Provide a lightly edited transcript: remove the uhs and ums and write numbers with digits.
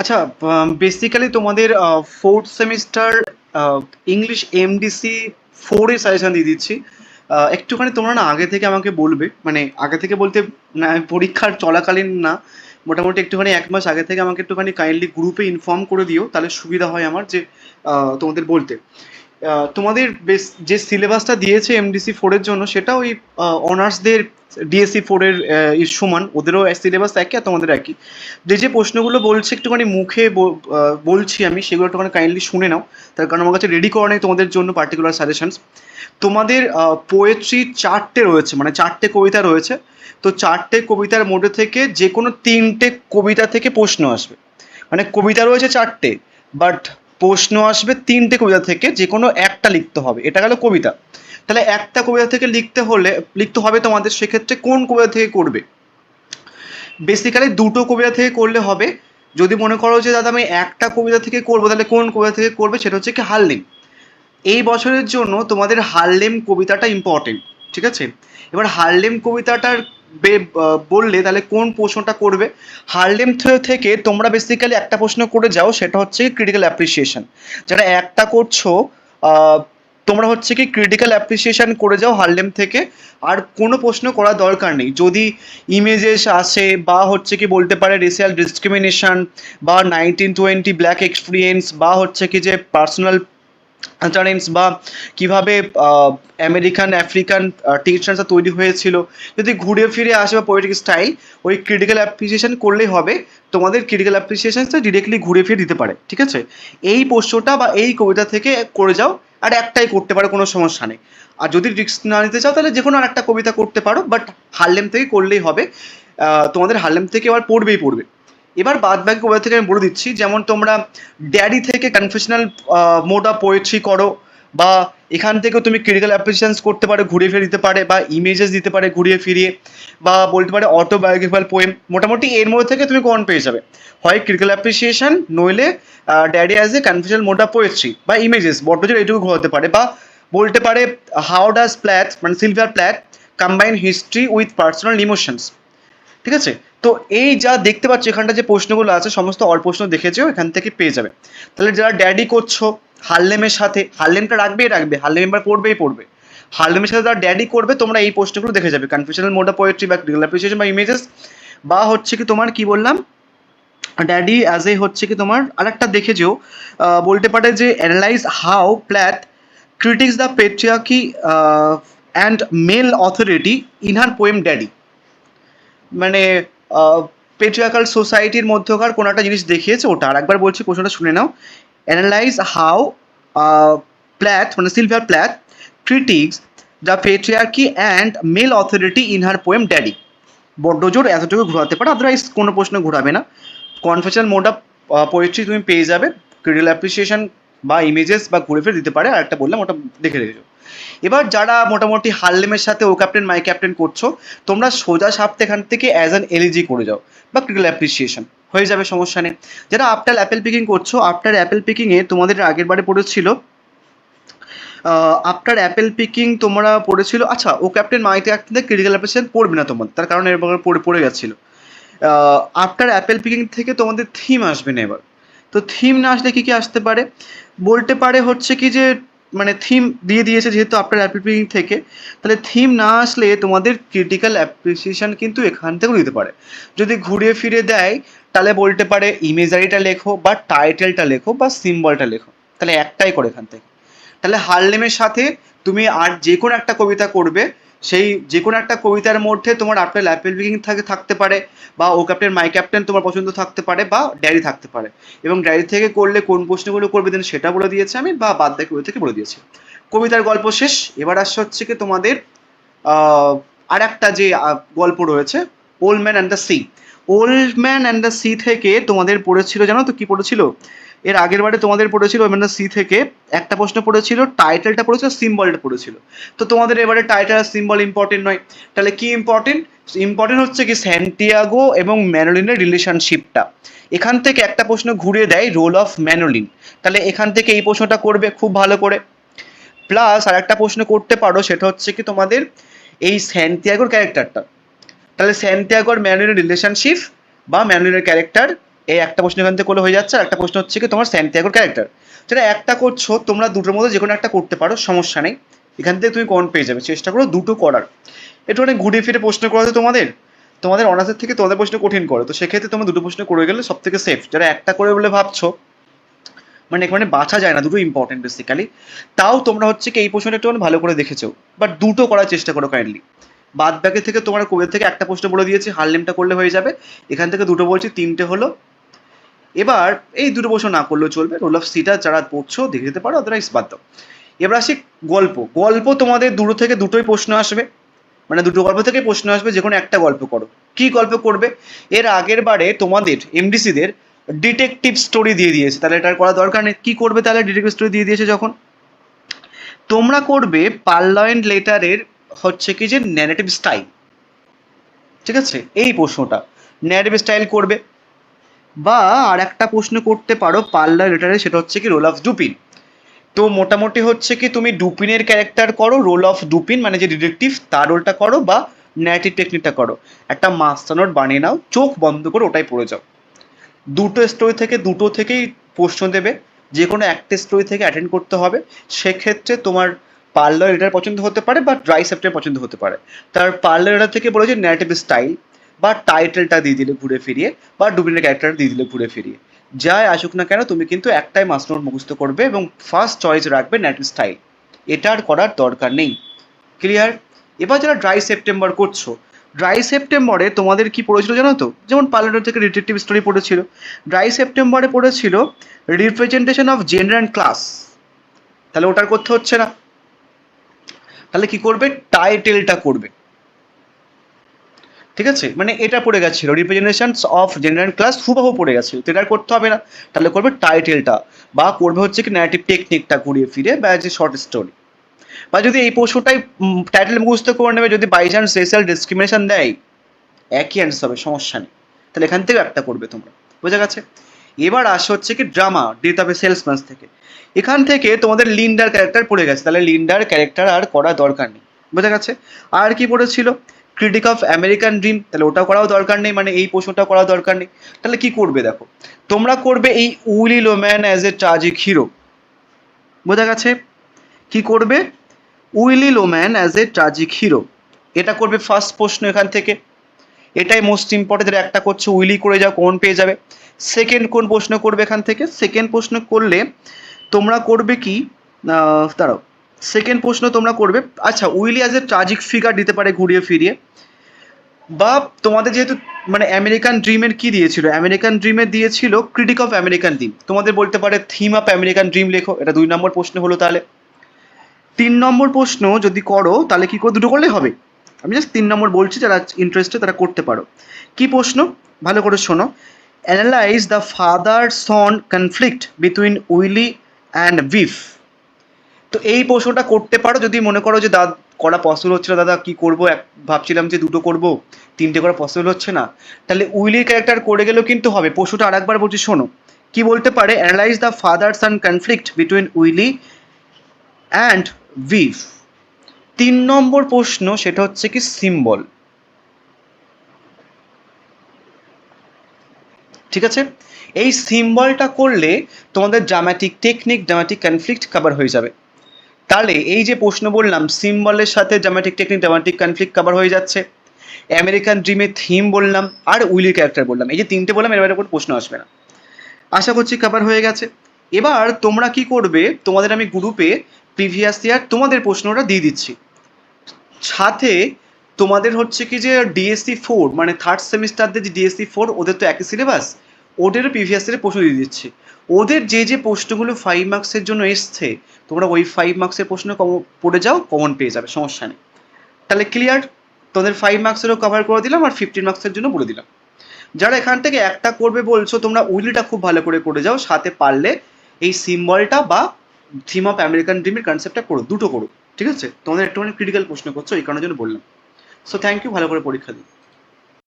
আচ্ছা, বেসিক্যালি তোমাদের fourth semester English MDC ফোরের সাজেশন দিয়ে দিচ্ছি। একটুখানি তোমরা না আগে থেকে আমাকে বলবে, মানে আগে থেকে বলতে না, আমি পরীক্ষার চলাকালীন না, মোটামুটি একটুখানি 1 মাস আগে থেকে আমাকে একটুখানি কাইন্ডলি গ্রুপে ইনফর্ম করে দিও, তাহলে সুবিধা হয় আমার যে তোমাদের বলতে। তোমাদের বেশ যে সিলেবাসটা দিয়েছে এমডিসি ফোরের জন্য সেটা ওই অনার্সদের ডিএসসি ফোরের সমান, ওদেরও সিলেবাস একই আর তোমাদের একই। যে যে প্রশ্নগুলো বলছে একটুখানি মুখে বলছি আমি, সেগুলো একটুখানি কাইন্ডলি শুনে নাও, তার কারণ আমার কাছে রেডি করা নেই তোমাদের জন্য পার্টিকুলার সাজেশনস। তোমাদের পোয়েট্রি 4টে রয়েছে, মানে 4টে কবিতা রয়েছে। তো 4টে কবিতার মধ্যে থেকে যে কোনো 3টে কবিতা থেকে প্রশ্ন আসবে। মানে কবিতা রয়েছে 4টে, বাট প্রশ্ন আসবে 3টে কবিতা থেকে, যে কোনো একটা লিখতে হবে, এটা গেল কবিতা। তাহলে একটা কবিতা থেকে লিখতে হবে তোমাদের, সেক্ষেত্রে কোন কবিতা থেকে করবে? বেসিক্যালি দুটো কবিতা থেকে করলে হবে। যদি মনে করো যে দাদা আমি একটা কবিতা থেকে করবো, তাহলে কোন কবিতা থেকে করবে? সেটা হচ্ছে কি হারলেম। এই বছরের জন্য তোমাদের হারলেম কবিতাটা ইম্পর্টেন্ট, ঠিক আছে? এবার হারলেম কবিতাটার বললে তাহলে কোন প্রশ্নটা করবে? হারলেম থেকে তোমরা বেসিক্যালি একটা প্রশ্ন করে যাও, সেটা হচ্ছে ক্রিটিক্যাল অ্যাপ্রিসিয়েশন। যারা একটা করছো, আহ, তোমরা হচ্ছে কি ক্রিটিক্যাল অ্যাপ্রিসিয়েশন করে যাও হারলেম থেকে। আর কোনো প্রশ্ন করার দরকার নেই। যদি ইমেজেস আসে, বা হচ্ছে কি বলতে পারে রেসিয়াল ডিসক্রিমিনেশন, বা 1920 ব্ল্যাক এক্সপিরিয়েন্স, বা হচ্ছে কি যে পার্সোনাল আচারেন্স, বা কিভাবে আমেরিকান আফ্রিকান টেক্সচারটা তৈরি হয়েছিল, যদি ঘুরে ফিরে আসে, বা পোয়েটিক স্টাইল, ওই ক্রিটিক্যাল অ্যাপ্রিসিয়েশন করলেই হবে। তোমাদের ক্রিটিক্যাল অ্যাপ্রিসিয়েশনটা ডিরেক্টলি ঘুরে ফিরে দিতে পারে, ঠিক আছে? এই প্রশ্নটা বা এই কবিতা থেকে করে যাও, আর একটাই করতে পারো, কোনো সমস্যা নেই। আর যদি রিস্ক না নিতে চাও, তাহলে যে কোনো আর একটা কবিতা করতে পারো, বাট হারলেম থেকে করলেই হবে। তোমাদের হারলেম থেকে এবার পড়বে। এবার বাদ বাকি কবিতা থেকে আমি বলে দিচ্ছি, যেমন তোমরা ড্যাডি থেকে কনফেশনাল মোড অফ পোয়েট্রি করো, বা এখান থেকেও তুমি ক্রিটিক্যাল অ্যাপ্রিসিয়েশনস করতে পারো, ঘুরিয়ে ফিরে দিতে পারে, বা ইমেজেস দিতে পারে ঘুরিয়ে ফিরিয়ে, বা বলতে পারে অটোবায়োগ্রাফিক্যাল পোয়েম। মোটামুটি এর মধ্যে থেকে তুমি কোন পেয়ে যাবে? হয় ক্রিটিক্যাল অ্যাপ্রিসিয়েশন, নইলে daddy as a confessional mode of poetry, বা ইমেজেস বড্ডজোর এইটুকু ঘোরাতে পারে, বা বলতে পারে হাউ ডাজ প্ল্যাট, মানে সিলভিয়ার Plath, combine history with personal emotions. ঠিক আছে? তো এই যা দেখতে পাচ্ছ এখানটা যে প্রশ্নগুলো আছে, সমস্ত অল প্রশ্ন দেখেছো, এখান থেকে পেয়ে যাবে। তাহলে যারা ড্যাডি করছো হারলেমের সাথে, হারলেমটা রাখবে, হারলেম এবার পড়বে। হারলেমের সাথে যারা ড্যাডি করবে, তোমরা এই প্রশ্নগুলো দেখে যাবে, কনফেশনাল মোড অফ পোয়েট্রি, বা ক্রিটিক্যাল অ্যাপ্রিসিয়েশন, বা ইমেজেস, বা হচ্ছে কি তোমার কি বললাম, ড্যাডি অ্যাজ এ হচ্ছে কি তোমার আরেকটা দেখে যেও, বলতে পারে যে analyse how Plath critics the patriarchy and male authority in her poem Daddy. মানে পেট্রিয়ার্কাল সোসাইটির মধ্যকার কোনো একটা জিনিস দেখিয়েছে ওটা। আর একবার বলছি, প্রশ্নটা শুনে নাও। অ্যানালাইজ হাউ প্ল্যাথ, মানে সিলভিয়ার Plath, critics the patriarchy and male authority in her poem Daddy. বড্ড জোর এতটুকু ঘোরাতে পারে, আদারওয়াইজ কোনো প্রশ্ন ঘোরাবে না। কনফেশনাল মোড অফ পোয়েট্রি তুমি পেয়ে যাবে, ক্রিটিক্যাল অ্যাপ্রিসিয়েশন বা ইমেজেস বা ঘুরে ফিরে দিতে পারে, আর একটা বললাম ওটা দেখে রেখেছো। এবার যারা মোটামুটি হারলেমের সাথে ও ক্যাপ্টেন মাই ক্যাপ্টেন করছো, তোমরা সোজা সাপটা এখান থেকে অ্যাজ অ্যান এলইজি করে যাও, বা ক্রিটিক্যাল অ্যাপ্রিসিয়েশন হয়ে যাবে, সমস্যা নেই। যারা আফটার অ্যাপেল পিকিং করছো, আফটার অ্যাপেল পিকিংয়ে তোমাদের আগের বারে পড়েছিল, আফটার অ্যাপেল পিকিং তোমরা পড়েছিল, আচ্ছা O captain my captain critical appreciation পড়বে না তোমাদের, তার কারণ এর পড়ে গেছিলো। আফটার অ্যাপেল পিকিং থেকে তোমাদের থিম আসবে না এবার। তো থিম না আসলে কী কী আসতে পারে? বলতে পারে হচ্ছে কি যে, মানে থিম দিয়ে দিয়েছে যেহেতু আফটার অ্যাপেল পিকিং থেকে, তাহলে থিম না আসলে তোমাদের ক্রিটিক্যাল অ্যাপ্রিসিয়েশন কিন্তু এখান থেকেও দিতে পারে। যদি ঘুরিয়ে ফিরে দেয়, তাহলে বলতে পারে ইমেজারিটা লেখো, বা টাইটেলটা লেখো, বা সিম্বলটা লেখো। তাহলে একটাই করে এখান থেকে। তাহলে হারলেমের সাথে তুমি আর যে কোনো একটা কবিতা করবে, সেই যে কোনো একটা কবিতার মধ্যে তোমার আফটার অ্যাপেল পিকিং থাকতে পারে, বা ও ক্যাপ্টেন মাই ক্যাপ্টেন তোমার পছন্দ থাকতে পারে, বা ডায়েরি থাকতে পারে। এবং ডায়েরি থেকে করলে কোন প্রশ্নগুলো করবে দেন সেটা বলে দিয়েছে আমি, বা বাদ বাকি কবিতা থেকে বলে দিয়েছি। কবিতার গল্প শেষ। এবার আসছে হচ্ছে কি তোমাদের আর একটা যে গল্প রয়েছে, old man and the sea. Old man and the sea থেকে তোমাদের পড়েছিল, জানো তো কি পড়েছিল? এর আগের বারে তোমাদের পড়েছিল ওল্ড ম্যান দ্য সি থেকে একটা প্রশ্ন পড়েছিল, টাইটেলটা পড়েছিল, সিম্বলটা পড়েছিল। তো তোমাদের এবারে টাইটেল আর সিম্বল ইম্পর্টেন্ট নয়, তাহলে কি ইম্পর্টেন্ট? ইম্পর্টেন্ট হচ্ছে কি স্যান্টিয়াগো এবং ম্যানোলিনের রিলেশনশিপটা। এখান থেকে একটা প্রশ্ন ঘুরিয়ে দেয়, রোল অফ ম্যানোলিন। তাহলে এখান থেকে এই প্রশ্নটা করবে খুব ভালো করে। প্লাস আর একটা প্রশ্ন করতে পারো, সেটা হচ্ছে কি তোমাদের এই স্যান্টিয়াগোর ক্যারেক্টারটা। তাহলে স্যান্টিয়াগোর ম্যানুয়েলের রিলেশনশিপ, বা ম্যানুয়েলের ক্যারেক্টার, এই একটা প্রশ্ন এখান থেকে করলে হয়ে যাচ্ছে, আর একটা প্রশ্ন হচ্ছে কি তোমার স্যান্টিয়াগোর ক্যারেক্টার। যেটা একটা করছো তোমরা দুটোর মধ্যে যে কোনো একটা করতে পারো, সমস্যা নেই, এখান থেকে তুমি কমন পেয়ে যাবে। চেষ্টা করো দুটো করার। একটু অনেক ঘুরে ফিরে প্রশ্ন করা তো তোমাদের, তোমাদের অনার্সের থেকে তোমাদের প্রশ্ন কঠিন করে, তো সেক্ষেত্রে তোমরা দুটো প্রশ্ন করে গেলে সব থেকে সেফ। যারা একটা করে বলে ভাবছো, মানে এখানে বাছা যায় না, দুটো ইম্পর্টেন্ট বেসিক্যালি, তাও তোমরা হচ্ছে কি এই প্রশ্নটা একটু ভালো করে দেখেছো, বাট দুটো করার চেষ্টা করো কাইন্ডলি। বাদ বাকি থেকে তোমার কবে থেকে একটা প্রশ্ন বলে দিয়েছি, হারলেমটা করলে হয়ে যাবে, এখান থেকে দুটো বলছি, তিনটে হলো। এবার এই দুটো প্রশ্ন না করলেও চলবে, রোল অফ সিটা যারা পড়ছো দেখে দিতে পারো, আদারওয়াইজ বাদ দাও। এবার আসি গল্প। গল্প তোমাদের দুটো থেকে দুটোই প্রশ্ন আসবে, মানে দুটো গল্প থেকেই প্রশ্ন আসবে, যে কোনো একটা গল্প করো। কি গল্প করবে? এর আগের বারে তোমাদের এমডিসিদের ডিটেকটিভ স্টোরি দিয়ে দিয়েছে, তাহলে এটার করা দরকার নেই। কি করবে তাহলে? ডিটেকটিভ স্টোরি দিয়ে দিয়েছে যখন, তোমরা করবে পার্লামেন্ট লেটারের হচ্ছে কি যে ন্যারেটিভ স্টাইল। ঠিক আছে, এই প্রশ্নটা ন্যারেটিভ স্টাইল করবে। বা আর একটা প্রশ্ন করতে পারো পার্লার লেটারে, সেটা হচ্ছে কি রোল অফ ডুপিন। তো মোটামুটি হচ্ছে কি তুমি ডুপিনের ক্যারেক্টার করো, রোল অফ ডুপিন মানে যে ডিটেকটিভ তার রোলটা করো, বা ন্যারেটিভ টেকনিকটা করো। একটা মাস্টার নোট বানিয়ে নাও, চোখ বন্ধ করে ওটাই পড়ে যাও। দুটো স্টোরি থেকে দুটো থেকেই প্রশ্ন দেবে, যে কোনো একটা স্টোরি থেকে অ্যাটেন্ড করতে হবে। সেক্ষেত্রে তোমার পার্লার এটার পছন্দ হতে পারে বা ড্রাই সেপ্টের পছন্দ হতে পারে। তার পার্লার এটা থেকে বলেছে ন্যারেটিভ স্টাইল, বা টাইটেলটা দিয়ে দিলে ঘুরে ফিরিয়ে, বা ডুবিনের ক্যারেক্টার দিয়ে দিলে ঘুরে ফিরিয়ে, যাই আসুক না কেন তুমি কিন্তু একটাই মাস্টার নোট মুখস্থ করবে এবং ফার্স্ট চয়েস রাখবে ন্যারেটিভ স্টাইল। এটা আর করার দরকার নেই। ক্লিয়ার? এবার যারা ড্রাই সেপ্টেম্বর করছো, ড্রাই সেপ্টেম্বরে তোমাদের কি পড়েছিল জানো তো? যেমন পার্লার থেকে ডিটেকটিভ স্টোরি পড়েছিল, ড্রাই সেপ্টেম্বরে পড়েছিল representation of gender and class. তাহলে ওটার করতে হচ্ছে না, তাহলে কি করবে? টাইটেলটা করবে। ঠিক আছে, মানে এটা পড়ে গেছিল representation of gender and class, হুবাহু পড়ে গেছিল, তো এটা করতে হবে না। তাহলে করবে টাইটেলটা, বা করবে হচ্ছে কি ন্যারেটিভ টেকনিকটা ঘুরিয়ে ফিরে, বা যে শর্ট স্টোরি। বা যদি এই প্রশ্নটাই টাইটেল মুখস্থ করে নেবে, যদি বাই চান্স রেশিয়াল ডিসক্রিমিনেশন দেয়, একই অ্যান্সার হবে, সমস্যা নেই। তাহলে এখান থেকে একটা করবে তোমরা, বোঝা গেছে? এবার আসে হচ্ছে কি drama, death of A salesman থেকে। এখান থেকে তোমাদের লিন্ডার ক্যারেক্টার পড়ে গেছে, তাহলে লিন্ডার ক্যারেক্টার আর করা দরকার নেই, বোঝা গেছে? আর কি পড়েছিল? ক্রিটিক অফ আমেরিকান ড্রিম, তাহলে ওটাও করাও দরকার নেই, মানে এই প্রশ্নটাও করা দরকার নেই। তাহলে কি করবে দেখো, তোমরা করবে এই Willy Loman as a tragic hero, বোঝা গেছে? কি করবে? Willy Loman as a tragic hero, এটা করবে ফার্স্ট প্রশ্ন এখান থেকে। এটাই মোস্ট ইম্পর্টেন্ট, একটা করছে উইলি করে যাও, কোন পেয়ে যাবে। সেকেন্ড কোন প্রশ্ন করবে এখান থেকে? সেকেন্ড প্রশ্ন করলে তোমরা করবে কি, দাঁড়াও, সেকেন্ড প্রশ্ন তোমরা করবে, আচ্ছা Willy as a tragic figure দিতে পারে ঘুরিয়ে ফিরিয়ে। বা তোমাদের যেহেতু মানে আমেরিকান ড্রিমের কি দিয়েছিল, আমেরিকান ড্রিমের দিয়েছিল ক্রিটিক অফ আমেরিকান ড্রিম, তোমাদের বলতে পারে থিম অফ আমেরিকান ড্রিম লেখো, এটা 2 নম্বর প্রশ্ন হলো। তাহলে 3 নম্বর প্রশ্ন যদি করো তাহলে কি করে, দুটো করলেই হবে, আমি জাস্ট 3 নম্বর বলছি, যারা ইন্টারেস্টেড তারা করতে পারো। কি প্রশ্ন? ভালো করে শোনো। Analyze the father son conflict between Willy and Biff. তো এই প্রশ্নটা করতে পারো যদি মনে করো যে দাদা করা পসিবল হচ্ছে না, দাদা কি করবো, ভাবছিলাম যে দুটো করব, তিনটে করা পসিবল হচ্ছে না, তাহলে উইলির ক্যারেক্টার করে গেলেও কিন্তু হবে। প্রশ্নটা আরেকবার বলছি শোনো, কি বলতে পারে? Analyze the father son conflict between Willy and Biff. 3 number প্রশ্ন সেটা হচ্ছে কি সিম্বল। ঠিক আছে, এই সিম্বলটা করলে তোমাদের dramatic technique, dramatic conflict cover হয়ে যাবে। তাহলে এই যে প্রশ্ন বললাম, সিম্বলের সাথে dramatic technique, dramatic conflict cover হয়ে যাচ্ছে। আমেরিকান ড্রিমের থিম বললাম, আর উইলির ক্যারেক্টার বললাম, এই যে তিনটে বললাম, এর বাইরে কোনো প্রশ্ন আসবে না। আশা করছি কভার হয়ে গেছে। এবার তোমরা কি করবে, তোমাদের আমি গ্রুপে প্রিভিয়াস ইয়ার তোমাদের প্রশ্নটা দিয়ে দিচ্ছি, সাথে তোমাদের হচ্ছে কি যে ডিএসসি 4 মানে থার্ড সেমিস্টারদের যে ডিএসসি 4, ওদের তো একই সিলেবাস, ওদেরও প্রিভিয়াস ইয়ারে প্রশ্ন দিয়ে দিচ্ছি। ওদের যে যে প্রশ্নগুলো 5 মার্কসের জন্য এসছে, তোমরা ওই 5 মার্কসের প্রশ্ন পড়ে যাও, কমন পেয়ে যাবে, সমস্যা নেই। তাহলে ক্লিয়ার? তোদের 5 মার্কসেরও কভার করে দিলাম, আর 15 মার্কসের জন্য বলে দিলাম। যারা এখান থেকে একটা করবে বলছো, তোমরা উইলিটা খুব ভালো করে যাও, সাথে পারলে এই সিম্বলটা বা থিম অফ আমেরিকান ড্রিমের কনসেপ্টটা করো, দুটো করো। ঠিক আছে, তোমাদের একটুখানি ক্রিটিক্যাল প্রশ্ন করছো, এই কারণের জন্য বললাম। সো থ্যাংক ইউ, ভালো করে পরীক্ষা দিন।